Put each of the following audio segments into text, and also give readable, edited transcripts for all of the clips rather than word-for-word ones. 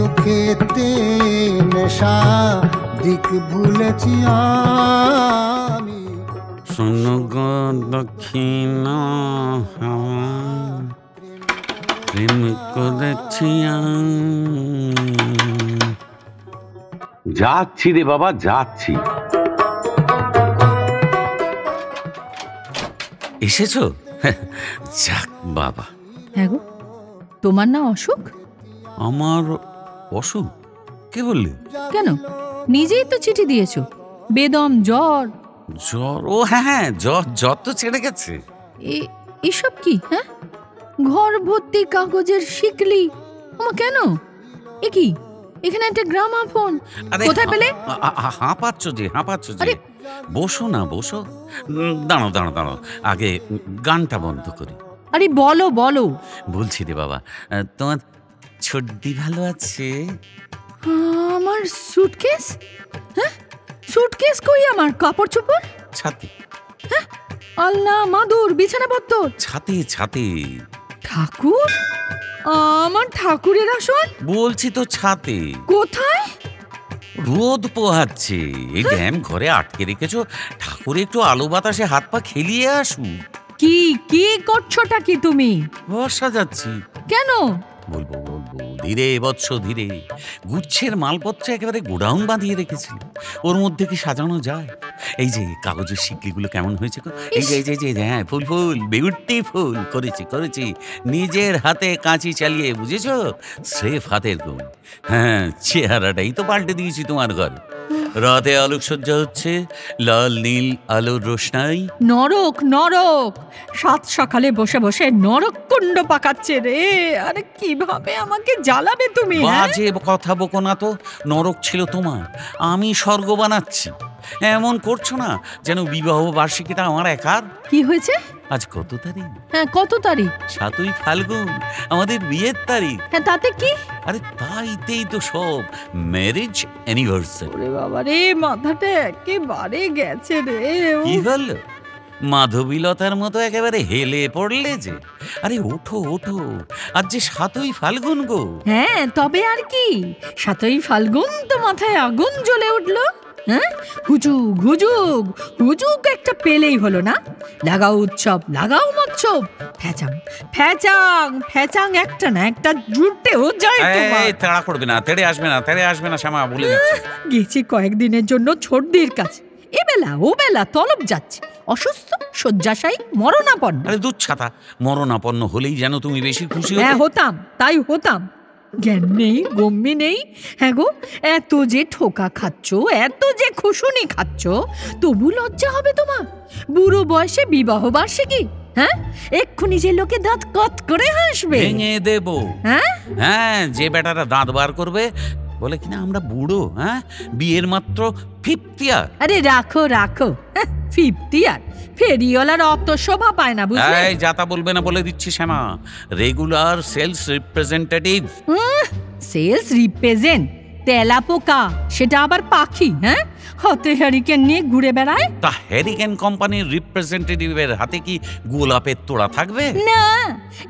সুখেতে নেশা দিক ভুলেছি আমি। শোনো গো দক্ষিণ প্রেম করেছি যাচ্ছি রে বাবা, যাচ্ছি। এসেছো? যাক বাবা। হ্যাঁ গো, তোমার না অসুখ? আমার অসুখ? কে বললে? কেন, নিজেই তো চিঠি দিয়েছো, বেদম জ্বর। জ্বর? ও হ্যাঁ হ্যাঁ, জ্বর জ্বর তো ছেড়ে গেছে। এসব কি? হ্যাঁ, ঘর ভর্তি কাগজের শিকলি। ওমা, কেন? এ কি, এখানে একটা গ্রামাফোন কোথায় পেলে? হাঁপাচ্ছ যে, বসো না, বসো। দাঁড়াও দাঁড়াও দাঁড়াও, আগে গানটা বন্ধ করি। আরে বলো বলো। বলছি রে বাবা, তোমার ছর্দি ভালো আছে? আমার সুটকেস? হ্যাঁ, সুটকেস কই? আমার কাপড় চোপড় ছাতে। হ্যাঁ, আল্লাহ মাদুর, বিছানাপত্র ছাতে ছাতে। ঠাকুর? আমার ঠাকুরের আসন? বলছি তো ছাতে। কোথায়? রোদ পোহাচ্ছে, এই ড্যাম ঘরে আটকে রেখেছো, ঠাকুর একটু আলো বাতাসে হাত পা খেলিয়ে আসু। কি কি করছোটা কি তুমি? বর্ষা যাচ্ছি। কেন? বলবো বলবো, ধীরে বৎস ধীরে। গুচ্ছের মালপত্র একেবারে গোডাউন বাঁধিয়ে রেখেছি, ওর মধ্যে কি সাজানো যায়? এই যে কাগজের শিকলিগুলো কেমন হয়েছে গো? এই যে এই যে হ্যাঁ, ফুল ফুল বিউটিফুল করেছি করেছি, নিজের হাতে কাঁচি চালিয়ে, বুঝেছো? স্রেফ হাতের গুণ। হ্যাঁ, চেহারাটাই তো পাল্টে দিয়েছি তোমার ঘর। রাতে আলোকসজ্জা হচ্ছে, লাল নীল আলোর রোশনাই। নরক নরক, সাত সকালে বসে বসে নরক কুণ্ড পাকাচ্ছে রে। আরে কিভাবে আমাকে জ্বালাবে তুমি? বাজে কথা বকো না তো। নরক ছিল তোমার, আমি স্বর্গ বানাচ্ছি। এমন করছো না যেন বিবাহ বার্ষিকীটা আমার একার। কি হয়েছে? আজ কত তারিখ? হ্যাঁ, কত তারিখ? 7ই ফাল্গুন, আমাদের বিয়ের তারিখ। হ্যাঁ, তাতে কি? আরে তাইতেই তো সব, ম্যারেজ অ্যানিভার্সারি। ওরে বাবা রে, মাথাটা একেবারে গেছে রে। কি হলো? মাধবীলতার মতো একেবারে হেলে পড়লে যে। আরে ওঠো ওঠো, আজ যে 7ই ফাল্গুন গো। হ্যাঁ, তবে আর কি, 7ই ফাল্গুন তো মাথায় আগুন জ্বলে উঠলো। হ্যাঁ, হুজুগ হুজুগ হুজুগ একটা পেলেই হলো না? লাগাও উৎসব, লাগাও মৎসব, ফ্যাচাং ফ্যাচাং ফ্যাচাং, একটা না একটা জুটেও যায়। এই তাড়া করবে না, তেড়ে আসবে না শ্যামা, বলে দিচ্ছি। গেছি কয়েকদিনের জন্য ছর্দির কাছে, এবেলা ও বেলা তলব যাচ্ছে, অসুস্থ, শয্যাশায়ী, মরণাপন্ন। আরে দুচ্ছাতা, মরণাপন্ন হলেই যেন তুমি বেশি খুশি হ্যাঁ, হতে। হতাম, তাই হতাম। জ্ঞান নেই, গম্যি নেই। হ্যাঁ গো, এত যে ঠোকা খাচ্ছ, এত যে খুশুনি খাচ্ছ, তবু লজ্জা হবে তোমার? বুড়ো বয়সে বিবাহ বার্ষিকী, হ্যাঁ, এক্ষুনি যে লোকে দাঁত কত করে হাসবে। ভেঙে দেবো। হ্যাঁ হ্যাঁ, যে বেটারা দাঁত বার করবে বলে কিনা আমরা বুড়ো, হ্যাঁ, বিয়ের মাত্র 50 ইয়ার। আরে রাখো রাখো, 50 ইয়ার, ফেরিওয়ালার অত শোভা পায় না, বুঝলে? এই যাতা বলবে না বলে দিচ্ছি Shyama, regular sales representative. Sales represent? তেলা পোকা, সেটা আবার পাখি। হ্যাঁ, হাতে হ্যারিকেন নিয়ে ঘুরে বেড়ায়। তা হ্যারিকেন কোম্পানির রিপ্রেজেন্টেটিভের হাতে কি গোলাপের তোড়া থাকবে? না,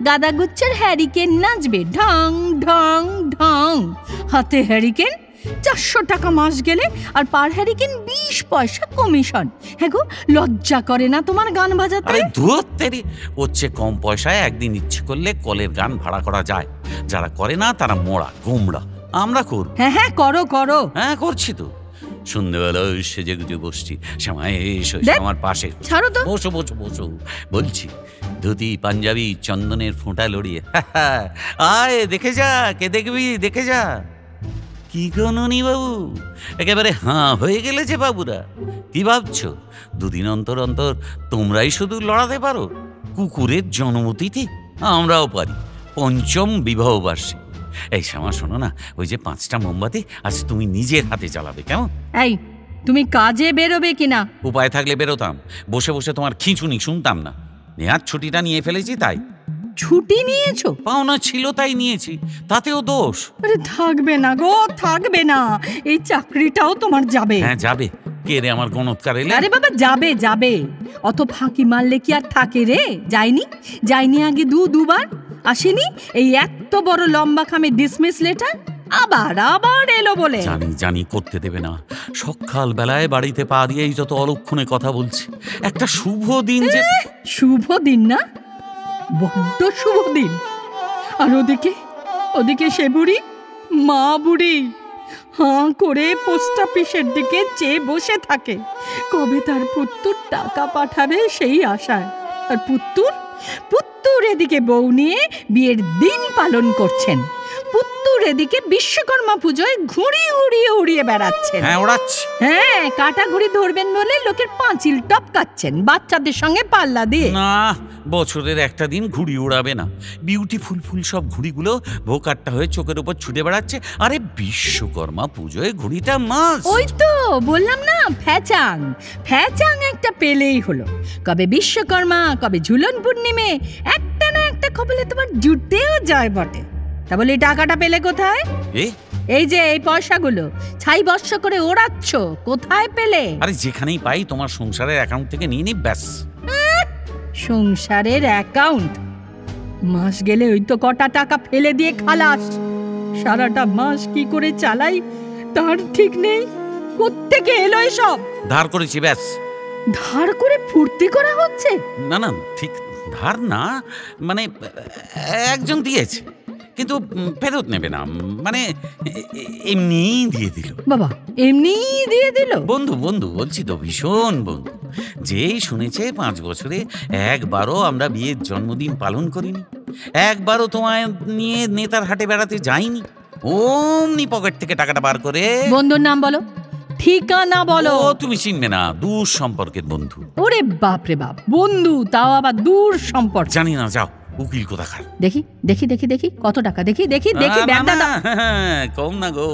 গাদাগুচ্ছের হ্যারিকেন নাচবে ঢং ঢং ঢং। হাতে হ্যারিকেন, 400 টাকা মাস গেলে, আর পার হ্যারিকেন 20 পয়সা কমিশন। হ্যাঁ গো, লজ্জা করে না তোমার গান বাজাতে? আরে ধুর তেরি, হচ্ছে কম পয়সায় একদিন ইচ্ছে করলে কলের গান ভাড়া করা যায়। যারা করে না তারা মোড়া গোমড়া, আমরা করব। হ্যাঁ হ্যাঁ, করো করো। হ্যাঁ, করছি তো। সন্ধ্যেবেলা সেজে গুজে বসছি, শ্যামায় এসো আমার পাশে। ছাড়ো তো। বসো বসো বসো, বলছি। ধুতি পাঞ্জাবি চন্দনের ফোঁটা লড়িয়ে, আয় দেখে যা, কে দেখবি দেখে যা। কি গণনি বাবু, একেবারে হাঁ হয়ে গেলে যে বাবুরা। কি ভাবছো 2 দিন অন্তর অন্তর তোমরাই শুধু লড়াতে পারো? কুকুরের জন্মতিথি আমরাও পারি, 5ম বিবাহ বার্ষিকী। এই শ্যামা শোনো না, ওই যে 5টা মোমবাতি আজ তুমি নিজের হাতে জ্বালাবে, কেমন? এই, তুমি কাজে বেরোবে কিনা? উপায় থাকলে বেরোতাম, বসে বসে তোমার খিঁচুনি শুনতাম না। নেহাত ছুটিটা নিয়ে ফেলেছি তাই। ছুটি নিয়েছো? পাওনা ছিল তাই নিয়েছি, তাতেও দোষ? আরে থাকবে না গো, থাকবে না, এই চাকরিটাও তোমার যাবে। হ্যাঁ যাবে। কে রে আমার গণৎকার এলে? আরে বাবা, যাবে যাবে, অত ফাঁকি মারলে কি আর থাকে রে? যায়নি আগে দুবার আসেনি? এই এত বড় লম্বা খামে ডিসমিস লেটার, আবার আবার এলো বলে। জানি জানি করতে দেবে না, সকাল বেলায় বাড়িতে পা দিয়েই যত অলক্ষণে কথা বলছে। একটা শুভ দিন যে শুভ দিন না, বড্ড শুভ দিন। আর ওদিকে ওদিকে সে বুড়ি, মা বুড়ি হাঁ করে পোস্ট অফিসের দিকে চেয়ে বসে থাকে, কবে তার পুত্তুর টাকা পাঠাবে সেই আশায়। আর পুত্তুর এদিকে বউ নিয়ে বিয়ের দিন পালন করছেন, পুত্তুর এদিকে বিশ্বকর্মা পুজোয় ঘুড়ি উড়িয়ে বেড়াচ্ছেন। হ্যাঁ, ওড়াচ্ছি। হ্যাঁ, কাটা ঘুড়ি ধরবেন বলে লোকের পাঁচিল টপকাচ্ছেন বাচ্চাদের সঙ্গে পাল্লা দিয়ে। না, বছরের একটা দিন ঘুড়ি উড়াবে না। বিউটিফুল সব ঘুড়িগুলো ভোকাট্টা হয়ে চোখের উপর ছুটে বেড়াচ্ছে। আরে বিশ্বকর্মা পুজোয় ঘুড়িটা মাস। ওই তো বললাম না, ফ্যাচাং একটা পেলেই হলো। কবে বিশ্বকর্মা, কবে ঝুলন পূর্ণিমে, একটা না একটা কপালে তোমার জুটেও যায় বটে। তা বলি টাকাটা পেলে কোথায়? এই যে এই পয়সাগুলো ছাই বর্ষ করে ওড়াচ্ছ, কোথায় পেলে? আরে যেখানেই পাই তোমার সংসারের অ্যাকাউন্ট থেকে নিয়ে নি, ব্যাস। সংসারের অ্যাকাউন্ট? মাস গেলে ওই তো কটা টাকা ফেলে দিয়ে খালাস। সারাটা মাস কি করে চালাই তার ঠিক নেই। কোত্থেকে এলো এসব? ধার করেছি, ব্যাস। ধার করে ফুর্তি করা হচ্ছে? না, ঠিক ধার না, মানে একজন দিয়েছে কিন্তু ফেরত নেবে না, মানে এমনি দিয়ে দিল। বাবা, এমনি দিয়ে দিল? বন্ধু বলছি তো, ভীষণ বন্ধু। যেই শুনেছে 5 বছরে একবারও আমরা বিয়ের জন্মদিন পালন করিনি, একবারও তোমায় নিয়ে নেতার হাটে বেড়াতে যাইনি, অমনি পকেট থেকে টাকাটা বার করে। বন্ধুর নাম বলো, ঠিকানা বলো। ও তুমি চিনবে না, দূর সম্পর্কের বন্ধু। ওরে বাপ রে বাপ, বন্ধু তাও আবার দূর সম্পর্ক? জানি না, যাও। উকিল কোথাকার। দেখি কত টাকা, দেখি ব্যাগটা দাও। কম না গো,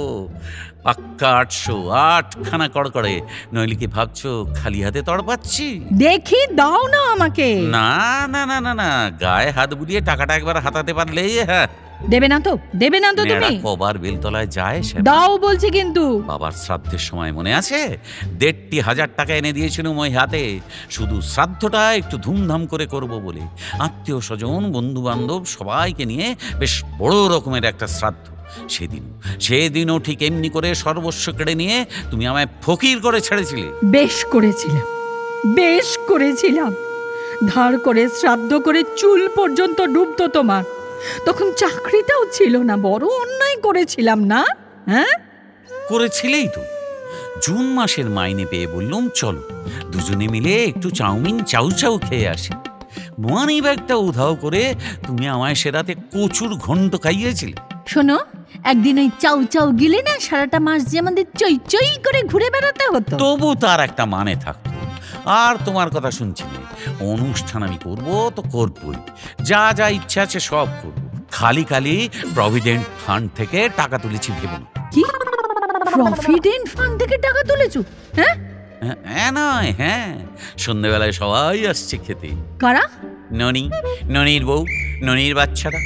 পাক্কা 800, 8খানা কড়কড়ে। নইলে কি ভাবছো খালি হাতে তড়পাচ্ছি? দেখি দাও না আমাকে। না, গায়ে হাত বুলিয়ে টাকাটা একবার হাতাতে পারলেই। হ্যাঁ, দেবে না তো তুমি? কবার বেলতলায় যায় সে দাও বলছি কিন্তু। বাবার শ্রাদ্ধের সময় মনে আছে 1,500 টাকা এনে দিয়েছিল ওই হাতে, শুধু শ্রাদ্ধটা একটু ধুমধাম করে করব বলে। আত্মীয় স্বজন, বন্ধু বান্ধব সবাইকে নিয়ে বেশ বড় রকমের একটা শ্রাদ্ধ। সেদিনও ঠিক এমনি করে সর্বস্ব কেড়ে নিয়ে তুমি আমায় ফকির করে ছেড়েছিলে। বেশ করেছিলাম। ধার করে শ্রাদ্ধ করে চুল পর্যন্ত ডুবতো তোমার। তখন চাকরিটাও ছিল না, বড় অন্যায় করেছিলাম না? হ্যাঁ, করেছিলেই তো। জুন মাসের মাইনে পেয়ে বললাম চলো দুজনে মিলে একটু চাউমিন চাউ খেয়ে আসি। মানি ব্যাগটা উধাও করে তুমি আমায় সে রাতে কচুর ঘন্ট খাইয়েছিলে। শোনো, একদিন ওই চাউ গিলে না সারাটা মাস যে আমাদের চই করে ঘুরে বেড়াতে হতো। তবু তার একটা মানে থাকতো। আর তোমার কথা শুনছি না, অনুষ্ঠান আমি করবো তো করবই, যা ইচ্ছা আছে সব করবো। খালি প্রভিডেন্ট ফান্ড থেকে টাকা তুলেছি ভেবো না। কি প্রভিডেন্ট ফান্ড থেকে টাকা তুলেছো? হ্যাঁ, সন্ধ্যেবেলায় সবাই আসছে খেতে। কারা? ননির বউ, ননির বাচ্চারা,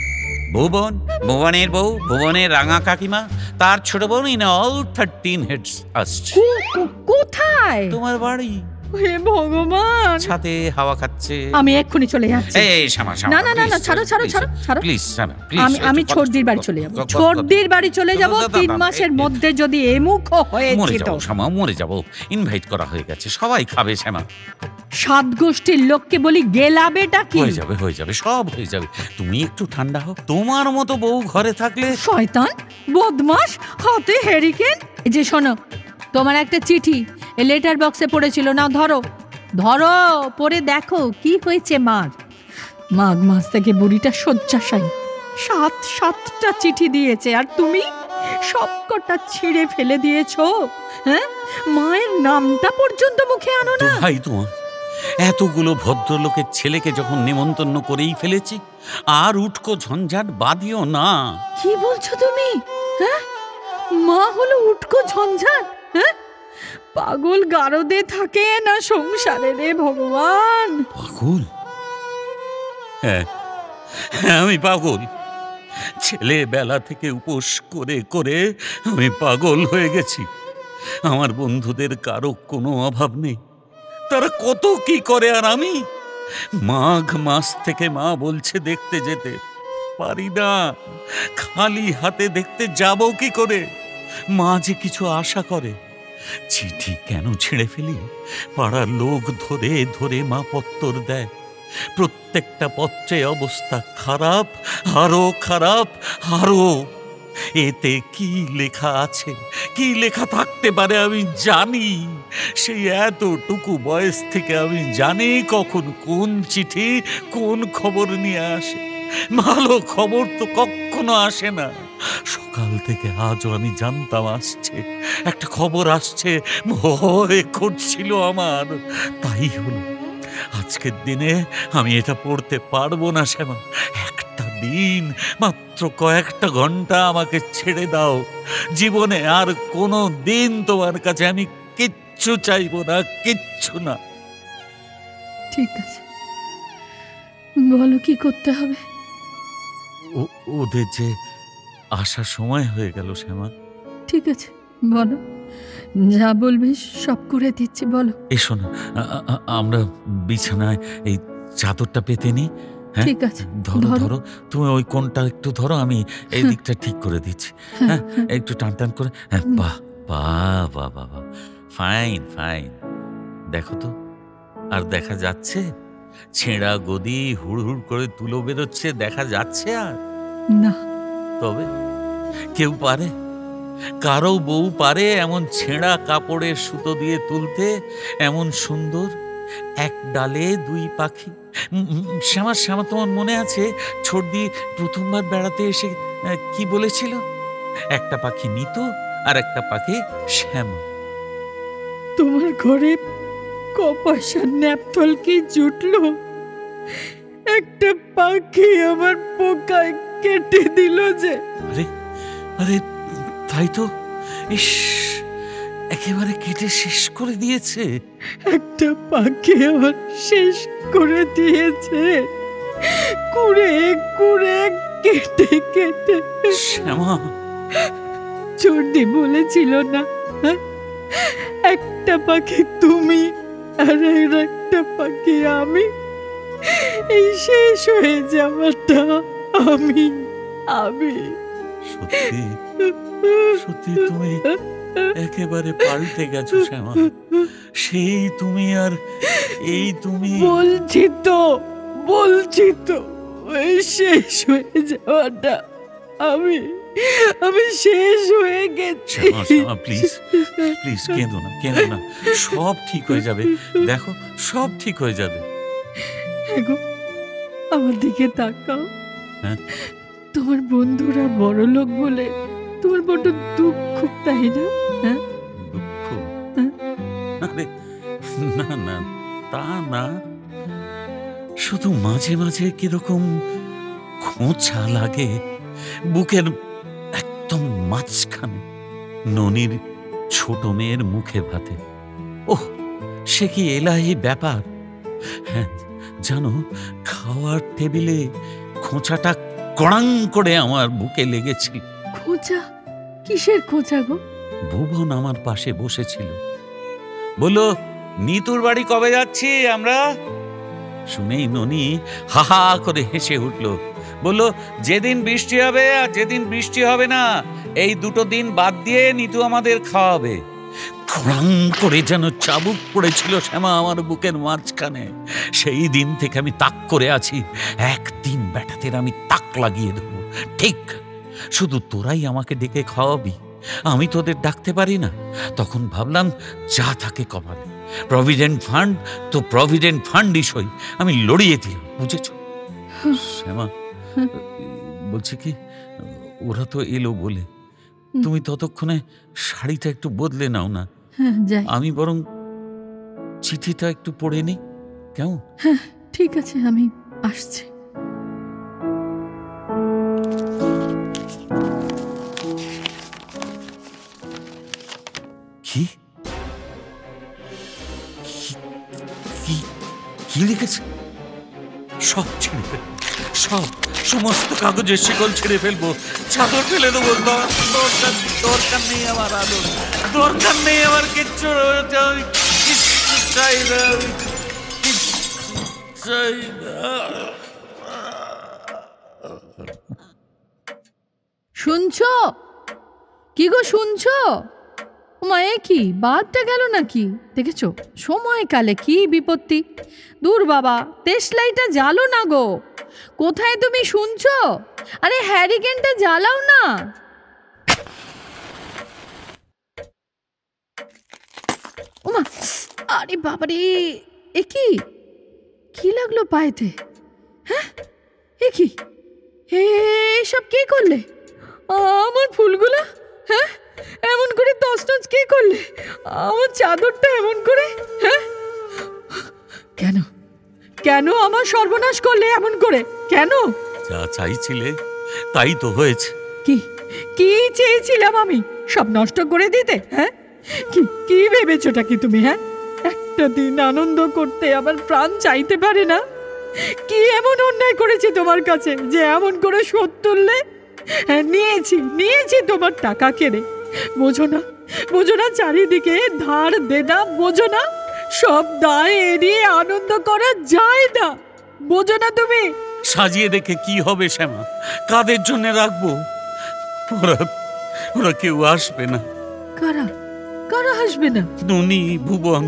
ভুবনের বউ, ভুবনের রাঙা কাকিমা, তার ছোট বোন, ইন অল 13 হেডস আসছে। কোথায়? তোমার বাড়ি। হে ভগবান, ছাদে হাওয়া খাচ্ছে। আমি এক্ষুনি চলে যাচ্ছি। এই শ্যামা, না, ছাড়ো প্লিজ। আমি ছোটদির বাড়ি চলে যাব। 3 মাসের মধ্যে যদি এমুখ হয়েছে তো মরে যাব। ইনভাইট করা হয়ে গেছে, সবাই খাবে শ্যামা। 7 গোষ্ঠীর লোককে বলি গেলাবেটা কি? হয়ে যাবে, সব হয়ে যাবে। তুমি একটু ঠান্ডা হও। তোমার মতো বউ ঘরে থাকলে। শয়তান, বদমাশ, হাতে হেরিকেন। এই যে শোনো, তোমার একটা চিঠি এই লেটার বক্সে পড়েছিল, না ধরো পড়ে দেখো কি হয়েছে মাঘ মাস থেকে বুড়িটা শয্যাশায়ী। 7টা চিঠি দিয়েছে, আর তুমি সবকটা ছিঁড়ে ফেলে দিয়েছো। হ্যাঁ, মায়ের নামটা পর্যন্ত মুখে আনো না। ভাই, তোমার এতগুলো ভদ্রলোকের ছেলেকে যখন নেমন্তন্ন করেই ফেলেছি, আর উটকো ঝঞ্ঝাট বাদিও না। কি বলছো তুমি? হ্যাঁ, মা হলো উটকো ঝঞ্ঝাট? হ্যাঁ, পাগল গারদে থাকে না সংসারে রে ভগবান। পাগল? হ্যাঁ, আমি পাগল। ছেলেবেলা থেকে উপোস করে আমি পাগল হয়ে গেছি। আমার বন্ধুদের কারো কোনো অভাব নেই, তারা কত কি করে, আর আমি মাঘ মাস থেকে মা বলছে দেখতে যেতে। পারি না। খালি হাতে দেখতে যাব কি করে? মা যে কিছু আশা করে। চিঠি কেন ছিঁড়ে ফেলি? পাড়ার লোক ধরে ধরে মা পত্তর দেয়। প্রত্যেকটা পত্রে অবস্থা খারাপ, আরো খারাপ, আরো। এতে কি লেখা আছে, কি লেখা থাকতে পারে আমি জানি। সেই এতটুকু বয়স থেকে আমি জানি কখন কোন চিঠি কোন খবর নিয়ে আসে। ভালো খবর তো কখনো আসে না। সকাল থেকে আজও আমি জানতাম আসছে, একটা খবর আসছে, ভয় করছিল আমার। তাই হলো, আজকের দিনে আমি এটা পড়তে পারবো না শ্যামা। একটা দিন, মাত্র কয়েকটা ঘন্টা আমাকে ছেড়ে দাও। জীবনে আর কোনো দিন তোমার কাছে আমি কিচ্ছু চাইবো না, কিচ্ছু না। ঠিক আছে, বলো কি করতে হবে। ওদের যে আসার সময় হয়ে গেল শ্যামা। ঠিক আছে, বলো, যা বলবে সব করে দিচ্ছি, বলো। এসো না, আমরা বিছানায় এই চাদরটা পেতে নিই। হ্যাঁ, ঠিক আছে, ধরো ধরো, তুমি ওই কোণটা একটু ধরো, আমি এই দিকটা ঠিক করে দিচ্ছি। হ্যাঁ, একটু টান টান করে। হ্যাঁ, বাহ বাহ বাহ বাহ বাহ, ফাইন ফাইন। দেখো তো, আর দেখা যাচ্ছে? ছেঁড়া গদি হুড় হুড় করে তুলো বেরোচ্ছে, দেখা যাচ্ছে আর? না। তবে কেউ পারে? কারো বউ পারে এমন ছেঁড়া কাপড়ের সুতো দিয়ে তুলতে? এমন সুন্দর এক ডালে দুই পাখি। শ্যামা শ্যামা, তোমার মনে আছে ছোটদি প্রথমবার বেড়াতে এসে কি বলেছিল? একটা পাখি নিতু আর একটা পাখি শ্যামা। তোমার ঘরে ক পয়সার ন্যাপথল কি জুটলো? একটা পাখি আমার পোকায় কেটে দিল যে। আরে আরে, তাই তো। ইস, একেবারে কেটে শেষ করে দিয়েছে। একটা পাখি আমার শেষ করে দিয়েছে, কুড়ে কুড়ে কেটে কেটে। শ্যামা, চর্দি বলেছিল না, হ্যাঁ? একটা পাখি তুমি আর একটা পাখি আমি। এই শেষ হয়ে যাওয়াটা আমি আমি সত্যি সত্যি তুমি একেবারে পাল্টে গেছো শ্যামা। সেই তুমি আর এই তুমি। বলছি তো এই শেষ হয়ে যাওয়াটা আমি আমি শেষ হয়ে গেছি। শ্যামা শ্যামা, প্লিজ প্লিজ, কেঁদো না কেঁদো না, সব ঠিক হয়ে যাবে। দেখো, সব ঠিক হয়ে যাবে। গো, আমার দিকে তাকাও। হ্যাঁ, তোমার বন্ধুরা বড় লোক বলে তোমার বড্ড দুঃখ, তাই না? হ্যাঁ, দুঃখ? হ্যাঁ? আরে না না, তা না, শুধু মাঝে মাঝে কিরকম খোঁচা লাগে বুকের একদম মাঝখানে। ননির ছোট মেয়ের মুখে ভাতে, ওহ, সে কি এলাহি ব্যাপার। হ্যাঁ, জানো, খাওয়ার টেবিলে খোঁচাটা কড়াং করে আমার বুকে লেগেছিল। খোঁচা? কিসের খোঁচা গো? ভুবন আমার পাশে বসেছিল, বলল, নিতুর বাড়ি কবে যাচ্ছি আমরা? শুনেই ননি হা হা করে হেসে উঠল। বলল, যেদিন বৃষ্টি হবে আর যেদিন বৃষ্টি হবে না, এই দুটো দিন বাদ দিয়ে নিতু আমাদের খাওয়াবে। খড়াং করে যেন চাবুক পড়েছিল শ্যামা আমার বুকের মাঝখানে। সেই দিন থেকে আমি তাক করে আছি, একদিন বেটাদের আমি তাক লাগিয়ে দেবো। ঠিক, শুধু তোরাই আমাকে ডেকে খাওয়াবি, আমি তোদের ডাকতে পারি না। তখন ভাবলাম, যা থাকে কপালে, প্রভিডেন্ট ফান্ড তো প্রভিডেন্ট ফান্ডই সই। আমি লড়িয়ে দিলাম, বুঝেছ শ্যামা? বলছি কি, ওরা তো এলো বলে তুমি ততক্ষণে শাড়িটা একটু বদলে নাও না। হ্যাঁ, যাই। আমি বরং চিঠিটা একটু পড়ে নিই, কেমন? হ্যাঁ, ঠিক আছে, আমি আসছি। কি কি লিখেছে? সব ছিঁড়ে ফেলবো, সমস্ত কাগজের শিকল ছিঁড়ে ফেলবো, চাদর ফেলে দেবো। দরকার নেই আমার আলো, দরকার নেই আমার কিচ্ছু। কিচ্ছু চাই না, চাই না। শুনছো? কি গো শুনছো? ওমা, এ কি, বাদটা গেল নাকি? দেখেছো সময়কালে কি বিপত্তি। দূর বাবা, দেশলাইটা জ্বালো না গো। কোথায় তুমি, শুনছো? আরে হ্যারিকেনটা জ্বালাও না। ওমা, আরে বাবারে, এ কি, কি লাগলো পায়েতে? হ্যাঁ, এ কি, এসব কে করলে? আমার ফুলগুলা, হ্যাঁ, এমন করে তছনছ কে করলে? আমার চাদরটা এমন করে, হ্যাঁ? কেন, কেন আমার সর্বনাশ করলে এমন করে? কেন? যা চাইছিলে তাই তো হয়েছে। কি, কি চেয়েছিলাম আমি? সব নষ্ট করে দিতে? হ্যাঁ, কি কি ভেবেছোটা কি তুমি? হ্যাঁ, একটা দিন আনন্দ করতে আবার প্রাণ চাইতে পারে না? কি এমন অন্যায় করেছি তোমার কাছে যে এমন করে শোধ তুললে? হ্যাঁ, নিয়েছি তোমার টাকা কেড়ে। বোঝো না, বোঝো না চারিদিকে ধার দেনা? বোঝো না সব দায় এড়িয়ে আনন্দ করা যায় না? বোঝো না তুমি? সাজিয়ে রেখে কি হবে শ্যামা? কাদের জন্য রাখবো? ওরা ওরা কেউ আসবে না। কারা, কারা আসবে না? ননি, ভুবন,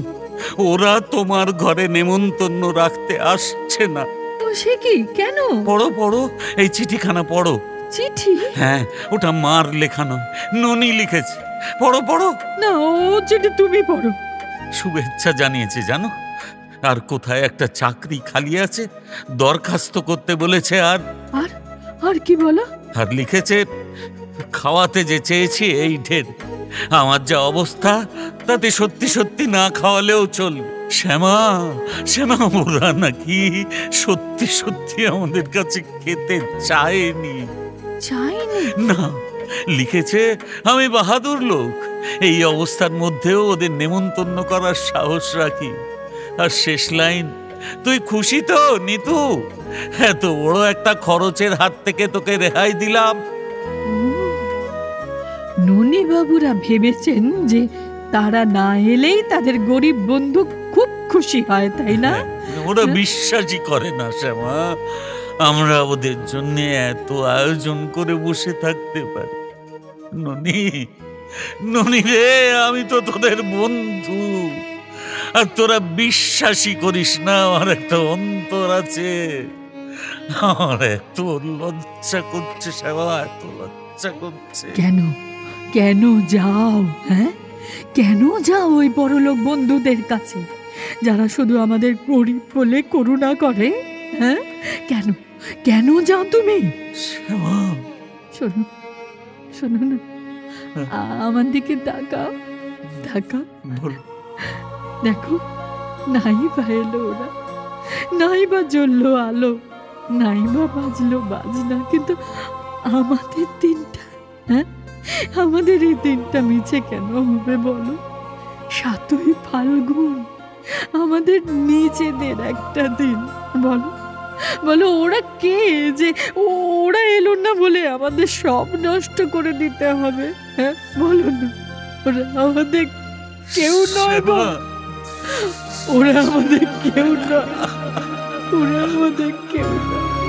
ওরা তোমার ঘরে নেমন্তন্ন রাখতে আসছে না। ও সে কি, কেন? পড়ো পড়ো, এই চিঠিখানা পড়ো। চিঠি? হ্যাঁ, ওটা মার লেখা নয়, ননি লিখেছে। পড়ো পড়ো। না, ও চিঠি তুমি পড়ো। শুভেচ্ছা জানিয়েছে জানো, আর কোথায় একটা চাকরি খালি আছে, দরখাস্ত করতে বলেছে। আর আর আর কি বলো? আর লিখেছে, খাওয়াতে যে চেয়েছি এই ঢের, আমার যা অবস্থা তাতে সত্যি সত্যি না খাওয়ালেও চলবে। শ্যামা, শ্যামা, ওরা নাকি সত্যি সত্যি আমাদের কাছে খেতে চায়নি। চাইনি? না, লিখেছে আমি বাহাদুর লোক, এই অবস্থার মধ্যেও ওদের নেমন্তন্ন করার সাহস রাখি। আর শেষ লাইন, তুই খুশি তো নিতু? এত বড় একটা খরচের হাত থেকে তোকে রেহাই দিলাম। ননি বাবুরা ভেবেছেন যে তারা না এলেই তাদের গরিব বন্ধু খুব খুশি হয়, তাই না? ওরা বিশ্বাসই করে না শ্যামা, আমরা ওদের জন্য এত আয়োজন করে বসে থাকতে পারি। ননি, ননি রে, আমি তো তোদের বন্ধু, আর তোরা বিশ্বাসই করিস না আমার একটা অন্তর আছে। আমার এত লজ্জা করছে শ্যামা, এত লজ্জা করছে। কেন, কেন যাও? হ্যাঁ, কেন যাও ওই বড়লোক বন্ধুদের কাছে যারা শুধু আমাদের গরিব বলে করুণা করে? হ্যাঁ, কেন, কেন যাও তুমি? শ্যামা, শোনো, শোনো না, আমার দিকে তাকাও, তাকাও। বল। দেখো, নাই বা এলো ওরা, নাই বা জ্বললো আলো, নাই বা বাজলো বাজনা, কিন্তু আমাদের দিনটা, হ্যাঁ, আমাদের এই দিনটা মিছে কেন হবে বলো? ৭ই ফাল্গুন আমাদের নিজেদের একটা দিন। বলো, বলো, ওরা কে যে ওরা এলো না বলে আমাদের সব নষ্ট করে দিতে হবে? হ্যাঁ, বলো না, ওরা আমাদের কেউ নয় গো, ওরা আমাদের কেউ নয়, ওরা আমাদের কেউ নয়।